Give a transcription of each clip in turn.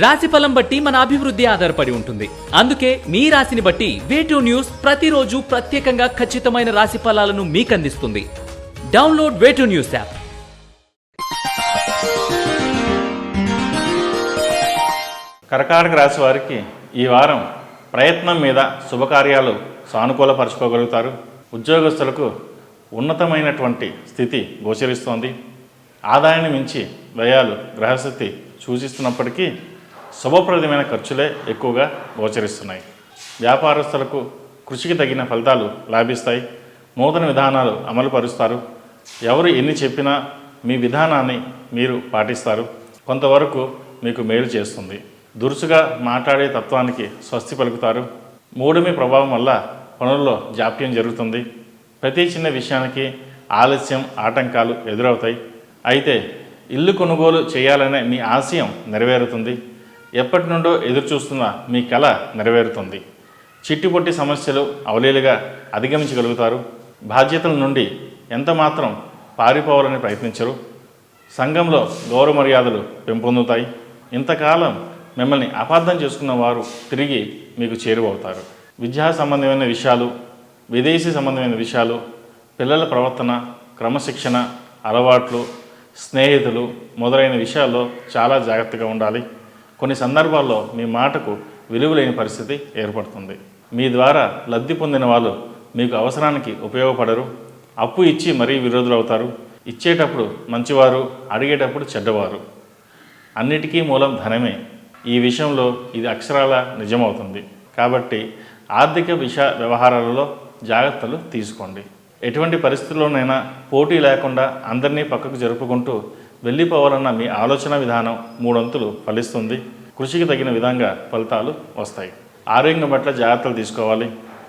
రాశిఫలం బట్టి మన అభివృద్ధి ఆధారపడి ఉంటుంది. అందుకే మీ రాశిని బట్టి వే2 న్యూస్ ప్రతిరోజు ప్రత్యేకంగా ఖచ్చితమైన రాశి ఫలాలను మీకు అందిస్తుంది. Download Way2 news app. కర్కాటక రాశి వారికి ఈ వారం ప్రయత్నం మీద శుభకార్యాలు సానుకూలపరచుకోగలుగుతారు. ఉద్యోగస్తులకు ఉన్నతమైనటువంటి స్థితి గోచరిస్తోంది. ఆదాయాన్ని మించి వ్యయాలు గ్రహస్థితి సూచిస్తున్నప్పటికీ శుభప్రదమైన ఖర్చులే ఎక్కువగా గోచరిస్తున్నాయి. వ్యాపారస్తులకు కృషికి తగిన ఫలితాలు లాభిస్తాయి. నూతన విధానాలు అమలు పరుస్తారు. ఎవరు ఎన్ని చెప్పినా మీ విధానాన్ని మీరు పాటిస్తారు. కొంతవరకు మీకు మేలు చేస్తుంది. దురుసుగా మాట్లాడే తత్వానికి స్వస్తి పలుకుతారు. మూఢమి ప్రభావం వల్ల పనుల్లో జాప్యం జరుగుతుంది. ప్రతి చిన్న విషయానికి ఆలస్యం, ఆటంకాలు ఎదురవుతాయి. అయితే ఇల్లు కొనుగోలు చేయాలనే మీ ఆశయం నెరవేరుతుంది. ఎప్పటి నుండో ఎదురుచూస్తున్న మీ కల నెరవేరుతుంది. చిట్టిపొట్టి సమస్యలు అవలీలుగా అధిగమించగలుగుతారు. బాధ్యతల నుండి ఎంతమాత్రం పారిపోవాలని ప్రయత్నించరు. సంఘంలో గౌరవ మర్యాదలు పెంపొందుతాయి. ఇంతకాలం మిమ్మల్ని అపార్థం చేసుకున్న వారు తిరిగి మీకు చేరువవుతారు. విద్యా సంబంధమైన విషయాలు, విదేశీ సంబంధమైన విషయాలు, పిల్లల ప్రవర్తన, క్రమశిక్షణ, అలవాట్లు, స్నేహితులు మొదలైన విషయాల్లో చాలా జాగ్రత్తగా ఉండాలి. కొన్ని సందర్భాల్లో మీ మాటకు విలువలేని పరిస్థితి ఏర్పడుతుంది. మీ ద్వారా లబ్ధి పొందిన వాళ్ళు మీకు అవసరానికి ఉపయోగపడరు. అప్పు ఇచ్చి మరీ విరోధులు అవుతారు. ఇచ్చేటప్పుడు మంచివారు, అడిగేటప్పుడు చెడ్డవారు. అన్నిటికీ మూలం ధనమే. ఈ విషయంలో ఇది అక్షరాల నిజమవుతుంది. కాబట్టి ఆర్థిక వ్యవహారాలలో జాగ్రత్తలు తీసుకోండి. ఎటువంటి పరిస్థితుల్లోనైనా పోటీ లేకుండా అందరినీ పక్కకు జరుపుకుంటూ వెళ్ళిపోవాలన్న మీ ఆలోచన విధానం మూడొంతులు ఫలిస్తుంది. కృషికి తగిన విధంగా ఫలితాలు వస్తాయి. ఆరోగ్యం పట్ల జాగ్రత్తలు తీసుకోవాలి.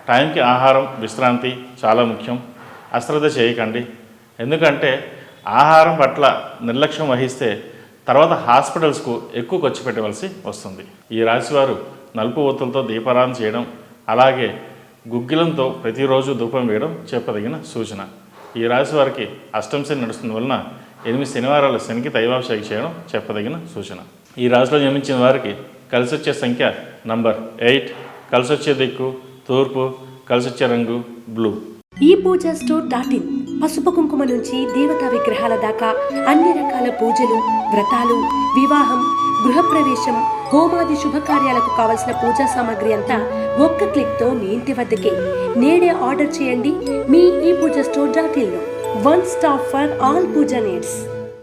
టైంకి ఆహారం, విశ్రాంతి చాలా ముఖ్యం. అశ్రద్ధ చేయకండి. ఎందుకంటే ఆహారం పట్ల నిర్లక్ష్యం వహిస్తే తర్వాత హాస్పిటల్స్కు ఎక్కువ ఖర్చు పెట్టవలసి వస్తుంది. ఈ రాశివారు నలుపు ఒత్తులతో దీపారాధన చేయడం, అలాగే గుగ్గిలంతో ప్రతిరోజు ధూపం వేయడం చెప్పదగిన సూచన. ఈ రాశి వారికి అష్టమ శని నడుస్తున్న వలన 8 శనివారాలు శనికి తైవాభిషేకం చేయడం చెప్పదగిన సూచన. ఈ రాశిలో జన్మించిన వారికి కలిసి వచ్చే సంఖ్య నంబర్ 8, కలిసి వచ్చే దిక్కు తూర్పు, కలిసి వచ్చే రంగు బ్లూ. ఈ పూజా స్టోర్.in పసుపు కుంకుమ నుంచి దేవతా విగ్రహాల దాకా అన్ని రకాల పూజలు, వ్రతాలు, వివాహం, గృహప్రవేశం, హోమాది శుభకార్యాలకు కావలసిన పూజా సామాగ్రి అంతా ఒక్క క్లిక్తో మీ ఇంటి వద్దకే. నేడే ఆర్డర్ చేయండి మీ ఈ పూజా స్టోర్.in లో. One stop for all puja needs.